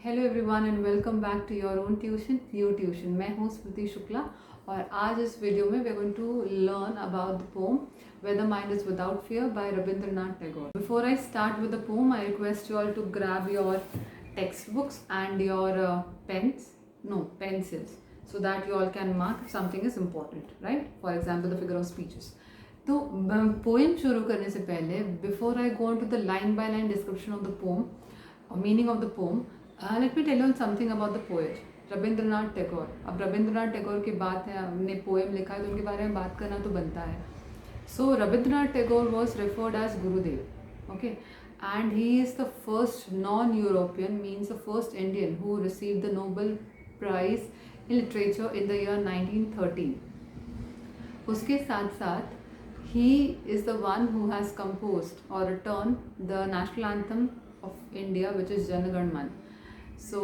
Hello everyone and welcome back to your own tuition new tuition. मैं हूँ स्मृति शुक्ला और आज इस वीडियो में we are going to learn about the poem where the mind is without fear by Rabindranath Tagore. Before I start with the poem I request you all to grab your text books and your pencils so that you all can mark if something is important, right? For example, the figure of speeches. तो poem शुरू करने से पहले before I go on to the line by line description of the poem और meaning of the poem, let me tell you something about the poet Rabindranath Tagore. अब रविंद्रनाथ टैगोर की बात है, हमने पोएम लिखा है तो उनके बारे में बात करना तो बनता है। So Rabindranath Tagore was referred as Gurudev, okay, and he is the first non-European, means the first Indian who received the Nobel Prize in Literature in the year 1913. उसके साथ साथ he is the one who has composed or returned the national anthem of India, which is Jana Gan Man. So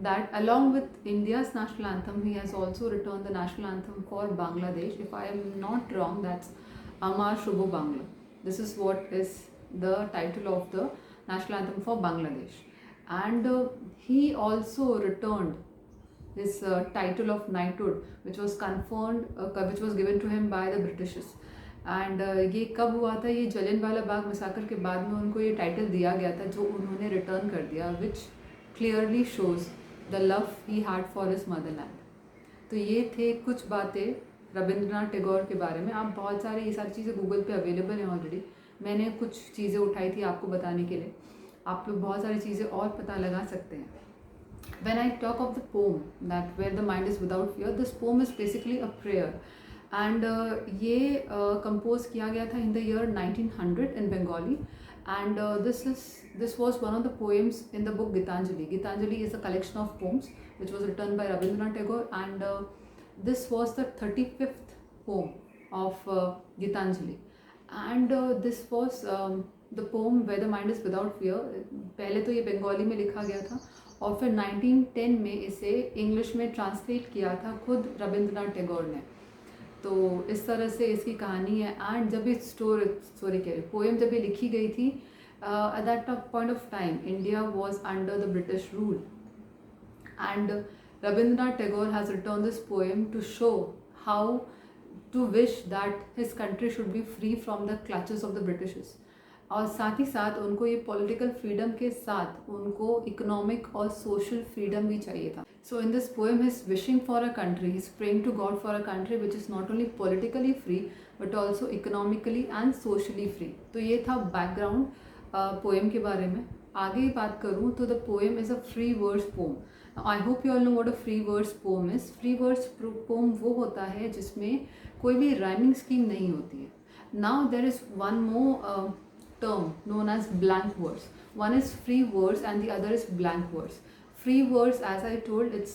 that along with India's national anthem, he has also returned the national anthem for Bangladesh. If I am not wrong, that's Amar Shubho Bangla. This is what is the title of the national anthem for Bangladesh. And he also returned his title of knighthood, which was conferred, which was given to him by the Britishers. And ये कब हुआ था? ये Jallianwala Bagh massacre के बाद में उनको ये टाइटल दिया गया था, जो उन्होंने रिटर्न कर दिया, विच clearly shows the love he had for his Motherland. तो ये थे कुछ बातें रविंद्रनाथ टैगोर के बारे में। आप बहुत सारे ये सारी चीज़ें गूगल पे अवेलेबल हैं ऑलरेडी। मैंने कुछ चीज़ें उठाई थी आपको बताने के लिए, आप लोग बहुत सारी चीज़ें और पता लगा सकते हैं। When I talk of the poem that where the mind is without fear, this poem is basically a prayer. And ये कंपोज किया गया था in the year 1900 in Bengali and this was one of the poems in the book Gitanjali. Gitanjali is a collection of poems which was written by Rabindranath Tagore and this was the 35th poem of Gitanjali and this was the poem where the mind is without fear. पहले तो ये बंगाली में लिखा गया था और फिर 1910 में इसे इंग्लिश में ट्रांसलेट किया था खुद रविंद्रनाथ टैगोर ने. तो इस तरह से इसकी कहानी है. एंड जब ये पोएम जब ये लिखी गई थी, at that point of time India was under the British rule and Rabindranath Tagore has written this poem to show how to wish that his country should be free from the clutches of the Britishers. और साथ ही साथ उनको ये political freedom के साथ उनको economic और social freedom भी चाहिए था. So in this poem he is wishing for a country, he is praying to God for a country which is not only politically free but also economically and socially free. तो ये था background poem के बारे में. आगे बात करूँ तो the poem is a free verse poem. I hope you all know what a free verse poem is. Free verse poem वो होता है जिसमें कोई भी राइमिंग स्कीम नहीं होती है. Now there is one more term known as blank verse. One is free verse and the other is blank verse. Free verse, as I told, it's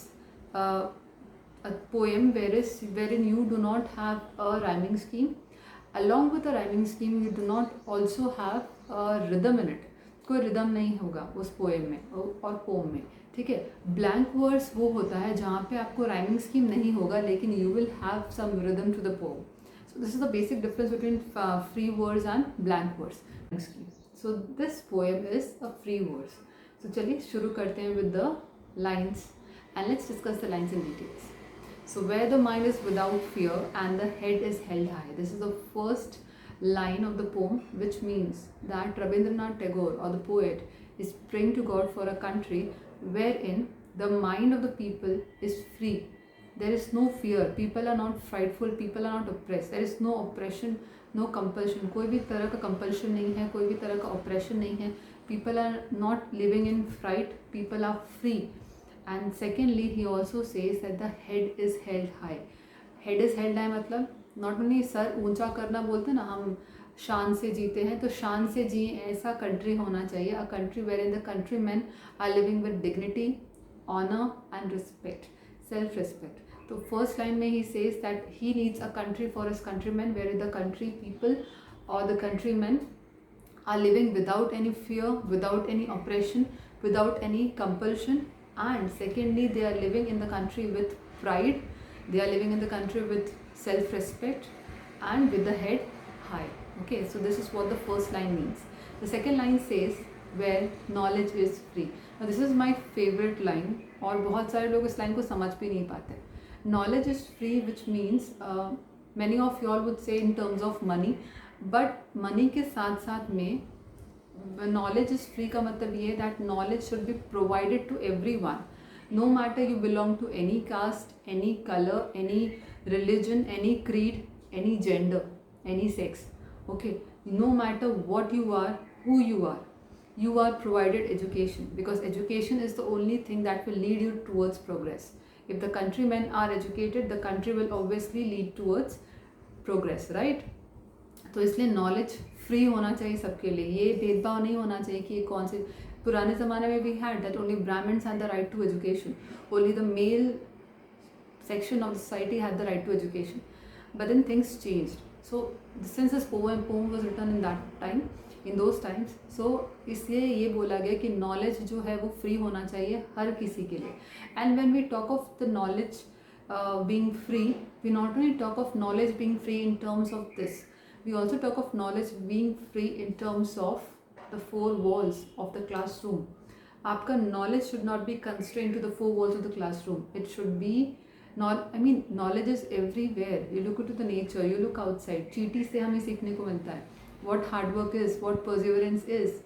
a poem wherein you do not have a rhyming scheme. Along with the rhyming scheme, you do not also have a rhythm in it. कोई rhythm नहीं होगा उस poem में और poem में, ठीक है. Blank verse वो होता है जहाँ पे आपको rhyming scheme नहीं होगा लेकिन you will have some rhythm to the poem. So this is the basic difference between free verse and blank verse. So this poem is a free verse. So चलिए शुरू करते हैं with the lines and let's discuss the lines in details. So where the mind is without fear and the head is held high. This is the first line of the poem, which means that Rabindranath Tagore or the poet is praying to God for a country wherein the mind of the people is free. There is no fear, people are not frightful, people are not oppressed, there is no oppression, no compulsion. कोई भी तरह का compulsion नहीं है, कोई भी तरह का oppression नहीं है. People are not living in fright, people are free. And secondly, he also says that the head is held high. Head is held high मतलब not only सर ऊंचा करना बोलते हैं ना, हम शान से जीते हैं, तो शान से जिए ऐसा country होना चाहिए. A country wherein the countrymen are living with dignity, honor and respect, self-respect. तो फर्स्ट लाइन में ही says that he needs a country for his countryman where the country people और the countryman are living without any fear, without any operation, without any compulsion. And secondly they are living in the country with pride, they are living in the country with self respect and with the head high. Okay, so this is what the first line means. The second line says where knowledge is free. This is my favourite line, और बहुत सारे लोग इस line को समझ भी नहीं पाते. Knowledge is free, which means many of you all would say in terms of money, but money के साथ साथ में नॉलेज इज़ फ्री का मतलब ये है that knowledge should be provided to every one, no matter you belong to any caste, any color, any religion, any creed, any gender, any sex. Okay, no matter what you are, who you are provided education, because education is the only thing that will lead you towards progress. If the countrymen are educated, the country will obviously lead towards progress, right? तो इसलिए knowledge free होना चाहिए सबके लिए. ये भेदभाव नहीं होना चाहिए कि ये कौन से, पुराने ज़माने में we had that only Brahmins had the right to education, only the male section of the society had the right to education, but then things changed. So since this poem was written in that time, in those times, so इसलिए ये बोला गया कि knowledge जो है वो free होना चाहिए हर किसी के लिए. And when we talk of the knowledge being free, we not only talk of knowledge being free in terms of this, we also talk of knowledge being free in terms of the four walls of the classroom. आपका knowledge should not be constrained to the four walls of the classroom. It should be not, I mean, knowledge is everywhere. You look into the nature, you look outside. चींटी से हमें सीखने को मिलता है what hard work is, what perseverance is,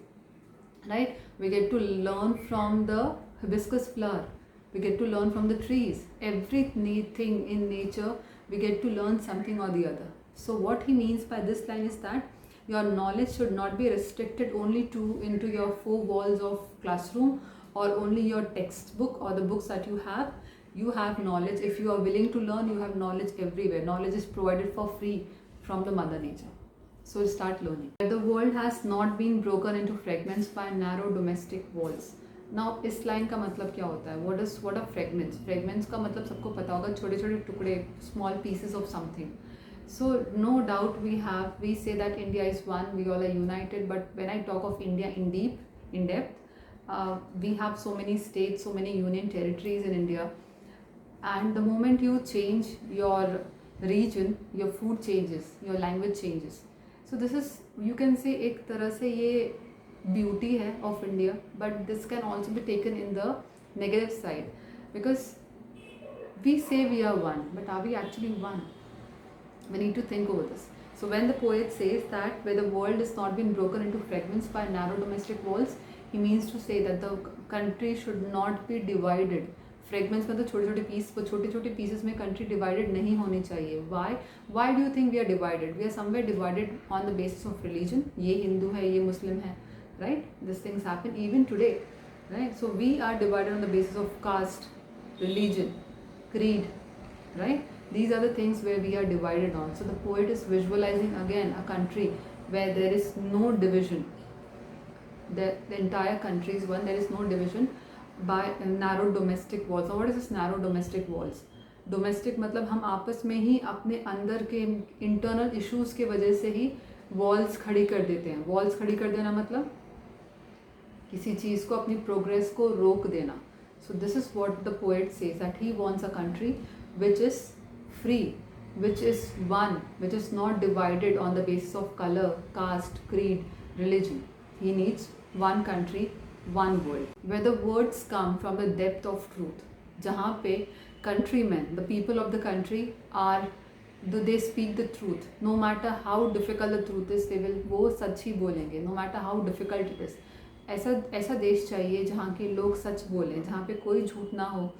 right? We get to learn from the hibiscus flower. We get to learn from the trees. Everything in nature, we get to learn something or the other. So what he means by this line is that your knowledge should not be restricted only into your four walls of classroom or only your textbook or the books that you have. You have knowledge. If you are willing to learn, you have knowledge everywhere. Knowledge is provided for free from the mother nature. So start learning. The world has not been broken into fragments by narrow domestic walls. Now इस line का मतलब क्या होता है? What are fragments? Fragments का मतलब सबको पता होगा, छोटे छोटे टुकड़े, small pieces of something. So no doubt we say that India is one, we all are united, but when I talk of India in depth, we have so many states, so many union territories in India, and the moment you change your region, your food changes, your language changes. So this is, you can say, एक तरह से ये beauty है of India, but this can also be taken in the negative side, because we say we are one, but are we actually one? We need to think over this. So when the poet says that where the world has not been broken into fragments by narrow domestic walls, he means to say that the country should not be divided. Fragments मतलब छोटे छोटे piece, वो छोटे छोटे pieces में country divided नहीं होनी चाहिए. Why do you think we are divided? We are somewhere divided on the basis of religion. ये हिंदू है, ये मुस्लिम है, right? These things happen even today, right? So we are divided on the basis of caste, religion, creed, right? These are the things where we are divided on. So the poet is visualizing again a country where there is no division. The entire country is one. There is no division by narrow domestic walls. So what is this narrow domestic walls? Domestic मतलब हम आपस में ही अपने अंदर के internal issues के वजह से ही walls खड़ी कर देते हैं. Walls खड़ी कर देना मतलब किसी चीज़ को, अपनी progress को रोक देना. So this is what the poet says, that he wants a country which is free, which is one, which is not divided on the basis of color, caste, creed, religion. He needs one country, one world, where the words come from the depth of truth. जहाँ पे countrymen, the people of the country are, they speak the truth. No matter how difficult the truth is, they will, वो सच ही बोलेंगे. No matter how difficult it is. ऐसा देश चाहिए जहाँ के लोग सच बोलें, जहाँ पे कोई झूठ ना हो,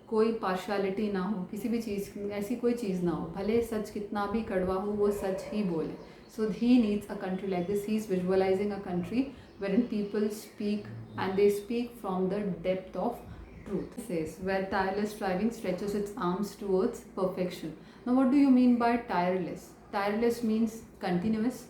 कोई पार्शियलिटी ना हो, किसी भी चीज़, ऐसी कोई चीज़ ना हो, भले सच कितना भी कड़वा हो, वो सच ही बोले. So he needs a country like this. He is visualizing a country wherein people speak, and they speak from the depth of truth. It says, where tireless striving stretches its arms towards perfection. Now what do you mean by tireless? Tireless means continuous,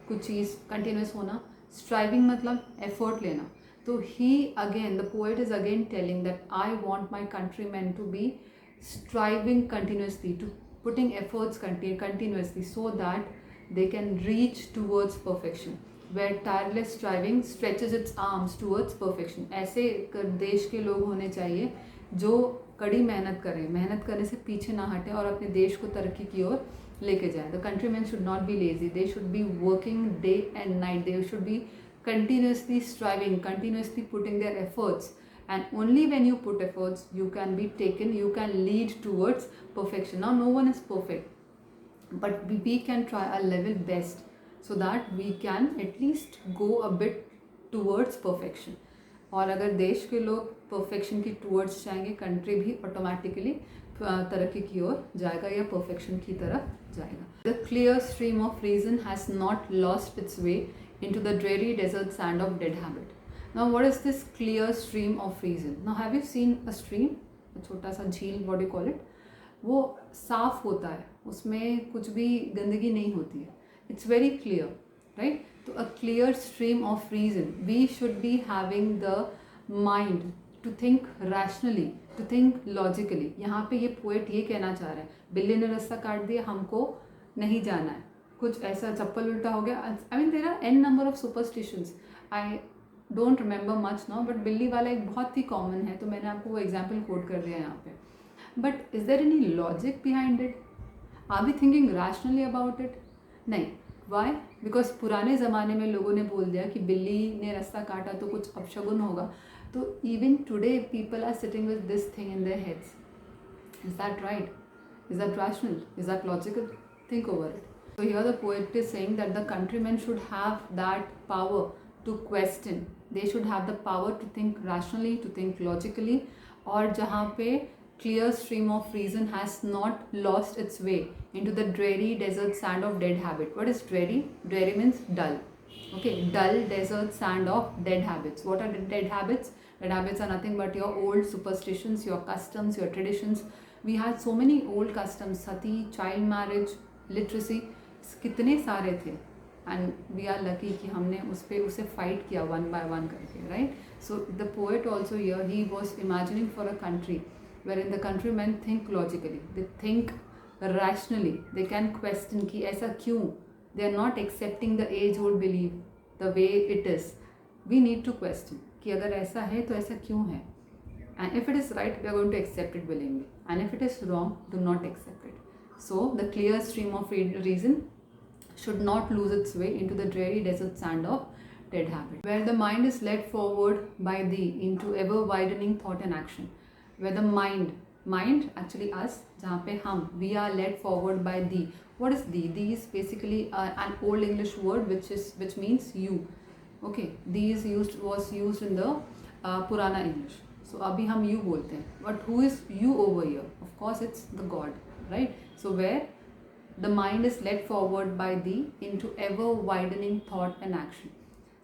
कुछ चीज़ continuous होना. Striving मतलब effort लेना. So he again, the poet is again telling that I want my countrymen to be striving continuously, to putting efforts continuously, so that they can reach towards perfection. Where tireless striving stretches its arms towards perfection. ऐसे देश के लोग होने चाहिए जो कड़ी मेहनत करें, मेहनत करने से पीछे ना हटें और अपने देश को तरक्की की ओर लेके जाएं. The countrymen should not be lazy. They should be working day and night. They should be continuously striving, continuously putting their efforts and only when you put efforts you can be taken, you can lead towards perfection. Now no one is perfect, but we can try our level best so that we can at least go a bit towards perfection. और अगर देश के लोग perfection की towards जाएंगे, country भी automatically तरक्की की ओर जाएगा या परफेक्शन की तरफ जाएगा. The clear stream of reason has not lost its way into the dreary desert sand of dead habit. Now what is this clear stream of reason? Now have you seen a stream, a छोटा सा झील, what do you call it? वो साफ होता है, उसमें कुछ भी गंदगी नहीं होती है. It's very clear, right? तो a clear stream of reason. We should be having the mind to think rationally, to think logically. यहाँ पे ये पोएट ये कहना चाह रहा है, बिल्ली ने रास्ता काट दिया, हमको नहीं जाना है, कुछ ऐसा चप्पल उल्टा हो गया. I mean there are an number of superstitions. I don't remember much now, but बिल्ली वाला एक बहुत ही कॉमन है, तो मैंने आपको वो एग्जाम्पल कोट कर दिया यहाँ पे. But is there any logic behind it? Are we thinking rationally about it? नहीं. वाई? बिकॉज पुराने ज़माने में लोगों ने बोल दिया कि बिल्ली ने रास्ता काटा तो कुछ अपशगुन होगा. तो even today people are sitting with this thing in their heads. Is that right? Is that rational? Is that logical? Think over it. So here the poet is saying that the countrymen should have that power to question. They should have the power to think rationally, to think logically. और जहाँ पे clear stream of reason has not lost its way into the dreary desert sand of dead habit. What is dreary? Dreary means dull. Okay, dull desert sand of dead habits. What are the dead habits? Dead habits are nothing but your old superstitions, your customs, your traditions. We had so many old customs, sati, child marriage, literacy. कितने सारे थे, and we are lucky कि हमने उसे fight किया one by one करके, right? So the poet also here he was imagining for a country where in the country man think logically, they think rationally, they can question कि ऐसा क्यों. They are not accepting the age old believe the way it is. We need to question कि अगर ऐसा है तो ऐसा क्यों है, and if it is right we are going to accept it willingly, and if it is wrong do not accept it. So the clear stream of reason should not lose its way into the dreary desert sand of dead habit, where the mind is led forward by thee into ever widening thought and action. Where the mind actually us, जहाँ पे हम, we are led forward by thee. What is thee? Thee is basically an old English word which means you. Okay, thee is was used in the Purana English. So अभी हम you बोलते हैं, but who is you over here? Of course it's the God, right? So where the mind is led forward by thee into ever widening thought and action.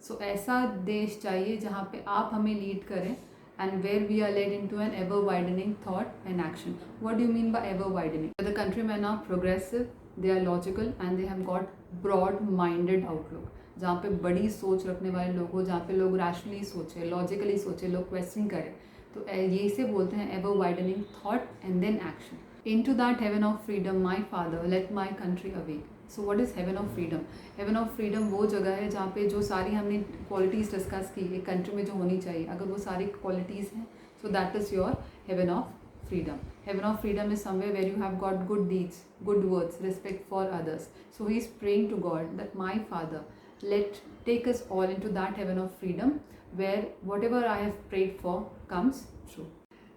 So ऐसा देश चाहिए जहाँ पे आप हमें लीड करें, and where we are led into an ever widening thought and action. What do you mean by ever widening? The countrymen are progressive, they are logical, and they have got broad minded outlook. जहाँ पे बड़ी सोच रखने वाले लोग हो, जहाँ पे लोग रैशनली सोचे, लॉजिकली सोचे, लोग क्वेश्चन करें, तो ये से बोलते हैं ever widening thought and then action. Into that heaven of freedom, my father, let my country awake. So what is heaven of freedom? Heaven of freedom वो जगह है जहाँ पे जो सारी हमने क्वालिटीज़ डिस्कस की एक कंट्री में जो होनी चाहिए, अगर वो सारी क्वालिटीज़ हैं, so that is your heaven of freedom. Heaven of freedom is somewhere where you have got good deeds, good words, respect for others. So he is praying to God that my father, take us all into that heaven of freedom where whatever I have prayed for comes true.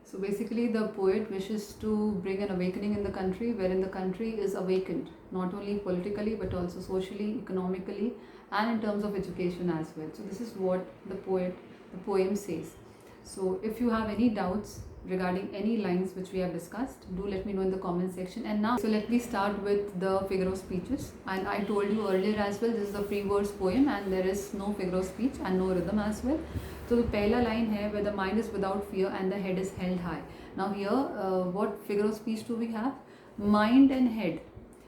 So basically the poet wishes to bring an awakening in the country, wherein the country is awakened, not only politically but also socially, economically, and in terms of education as well. So this is what the poem says. So if you have any doubts regarding any lines which we have discussed, do let me know in the comment section. And now, so let me start with the figure of speeches. And I told you earlier as well, this is a free verse poem and there is no figure of speech and no rhythm as well. So the pehla line hai, where the mind is without fear and the head is held high. Now here, what figure of speech do we have? Mind and head.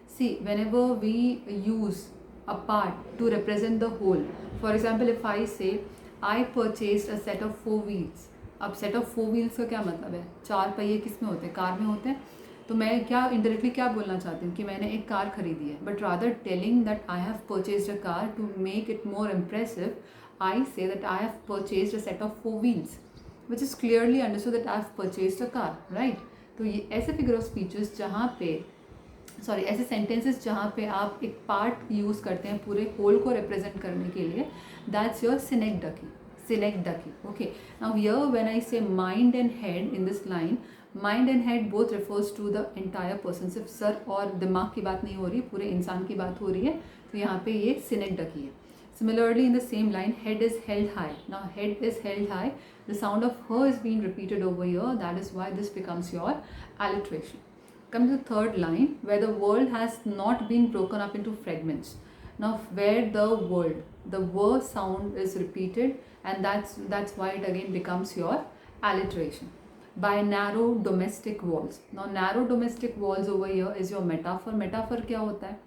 See, whenever we use a part to represent the whole, for example, if I say, I purchased a set of 4 wheels. अब set of 4 wheels का क्या मतलब है? 4 पहिए किस में होते हैं? कार में होते हैं. तो मैं क्या इनडायरेक्टली क्या बोलना चाहती हूँ कि मैंने एक कार खरीदी है, but rather telling that I have purchased a car to make it more impressive, I say that I have purchased a set of 4 wheels, which is clearly understood that I have purchased a car, right? तो ये ऐसे figure of speeches जहाँ पे ऐसे sentences जहाँ पे आप एक पार्ट यूज़ करते हैं पूरे होल को रिप्रेजेंट करने के लिए, that's your synecdoche. synecdoche. Okay, now here when I say mind and head in this line, mind and head both refers to the entire person. सिर्फ सर और दिमाग की बात नहीं हो रही, पूरे इंसान की बात हो रही है, तो यहाँ पे ये synecdoche है. Similarly, in the same line, head is held high. Now, head is held high. The sound of her is being repeated over here. That is why this becomes your alliteration. Come to the third line, where the world has not been broken up into fragments. Now, where the world, the word sound is repeated, and that's why it again becomes your alliteration. By narrow domestic walls. Now, narrow domestic walls over here is your metaphor. Metaphor क्या होता है?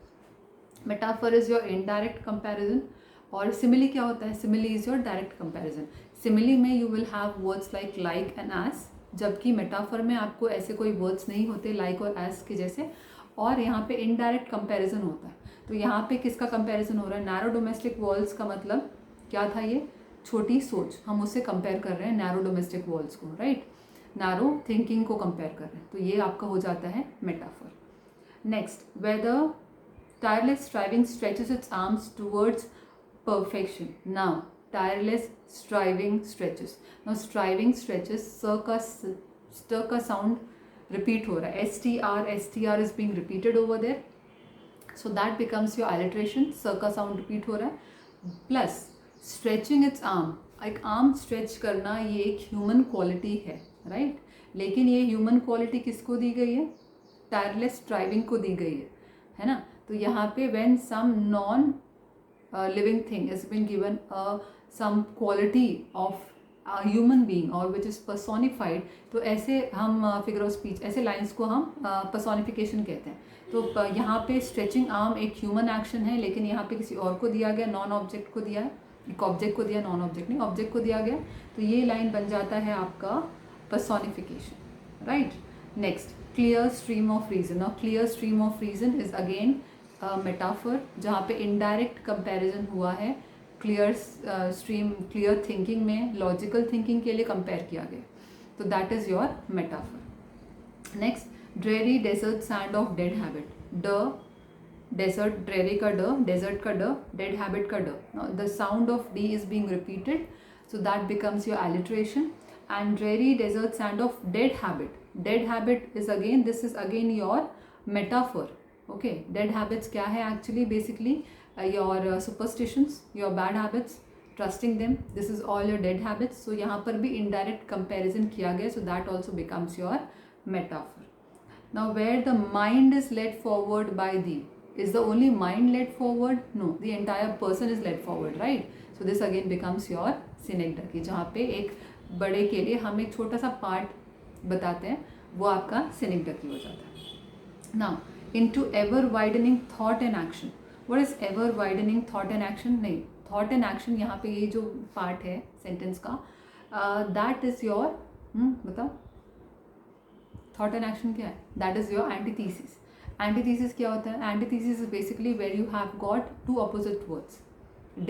Metaphor is your indirect comparison. और simile क्या होता है? Simile is your direct comparison. Simile में you will have words like and as, जबकि metaphor में आपको ऐसे कोई वर्ड्स नहीं होते लाइक और एज के जैसे, और यहाँ पे इनडायरेक्ट कंपैरिजन होता है. तो यहाँ पे किसका कंपैरिजन हो रहा है? नैरो डोमेस्टिक वॉल्स का मतलब क्या था? ये छोटी सोच, हम उससे कंपेयर कर रहे हैं नैरो डोमेस्टिक वॉल्स को, राइट? नैरो थिंकिंग को कंपेयर कर रहे हैं, तो ये आपका हो जाता है metaphor. Next, where the tireless striving stretches its arms towards perfection. Now, tireless striving stretches. Now, striving stretches, stir का sound repeat हो रहा है. STR is being repeated over there. So that becomes your alliteration. Stir का sound repeat हो रहा है. Plus, stretching its arm. एक arm stretch करना ये एक human quality है, right? लेकिन ये human quality किसको दी गई है? Tireless striving को दी गई है ना? तो यहाँ पे when some living thing has been given some quality of a human being or which is personified, तो ऐसे हम figure of speech, ऐसे lines को हम personification कहते हैं. तो यहाँ पे stretching arm एक human action है, लेकिन यहाँ पे किसी और को दिया गया, नॉन ऑब्जेक्ट को दिया है, एक ऑब्जेक्ट को दिया, नॉन ऑब्जेक्ट नहीं, ऑब्जेक्ट को दिया गया, तो ये लाइन बन जाता है आपका personification, right? Next, clear stream of reason. Now, clear stream of reason is again metaphor, जहाँ पे इनडायरेक्ट कंपैरिजन हुआ है. क्लियर स्ट्रीम, क्लियर थिंकिंग में लॉजिकल थिंकिंग के लिए कंपेयर किया गया, तो that is your metaphor. Next, dreary desert sand of dead habit. ड डेजर्ट, ड्रेरी का ड, डेजर्ट का ड, डेड हैबिट का ड. The sound of D is being repeated, so that becomes your alliteration. And dreary desert sand of dead habit. Dead habit is again, this is again your metaphor. Okay, dead habits क्या है actually? Basically your superstitions, your bad habits, trusting them, this is all your dead habits. So यहाँ पर भी indirect comparison किया गया, so that also becomes your metaphor. Now, where the mind is led forward by thee. Is the only mind led forward? No, the entire person is led forward, right? So this again becomes your synecdoche, जहाँ पे एक बड़े के लिए हम एक छोटा सा पार्ट बताते हैं, वो आपका synecdoche हो जाता है. Now, into ever widening thought and action. What is ever widening thought and action? नहीं, thought and action यहाँ पे ये जो पार्ट है सेंटेंस का, that is your बताओ, thought and action क्या है? That is your antithesis. Antithesis क्या होता है? Antithesis is basically where you have got two opposite words,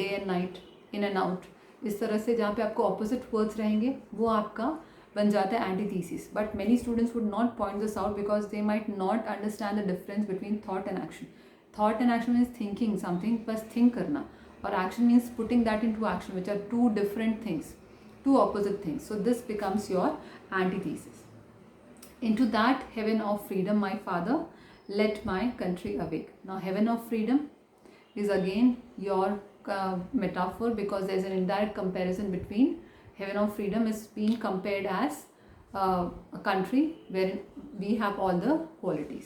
day and night, in and out. इस तरह से जहाँ पे आपको opposite words रहेंगे, वो आपका बन जाता है antithesis. But many students would not point this out because they might not understand the difference between thought and action. Thought and action means thinking something, बस थिंक करना, और action means putting that into action, which are two different things, two opposite things. So this becomes your antithesis. Into that heaven of freedom, my father, let my country awake. Now, heaven of freedom is again your metaphor, because there is an indirect comparison between heaven of freedom is being compared as a country where we have all the qualities.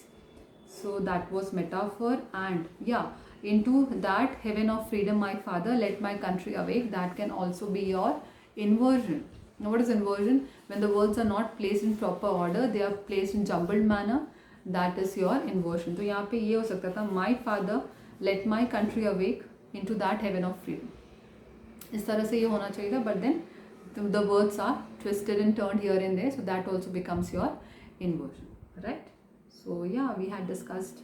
So that was metaphor. And yeah, into that heaven of freedom, my father, let my country awake, that can also be your inversion. Now, what is inversion? When the words are not placed in proper order, they are placed in jumbled manner, that is your inversion. तो यहाँ पे ये हो सकता था, my father let my country awake into that heaven of freedom. इस तरह से ये होना चाहिए था, but then the words are twisted and turned here and there, so that also becomes your inversion, right? So yeah, we had discussed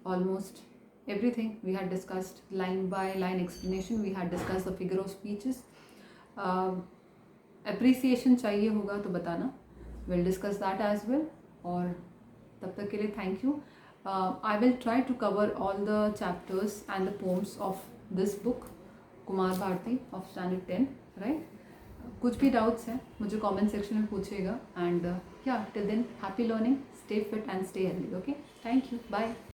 almost everything. We had discussed line by line explanation, we had discussed the figure of speeches. Appreciation चाहिए होगा तो बताना, we'll discuss that as well. और तब तक के लिए thank you. I will try to cover all the chapters and the poems of this book, Kumar Bharti of standard 10, right? कुछ भी डाउट्स हैं मुझे कमेंट सेक्शन में पूछिएगा, एंड या till then happy learning, stay fit and stay healthy. Okay, thank you, bye.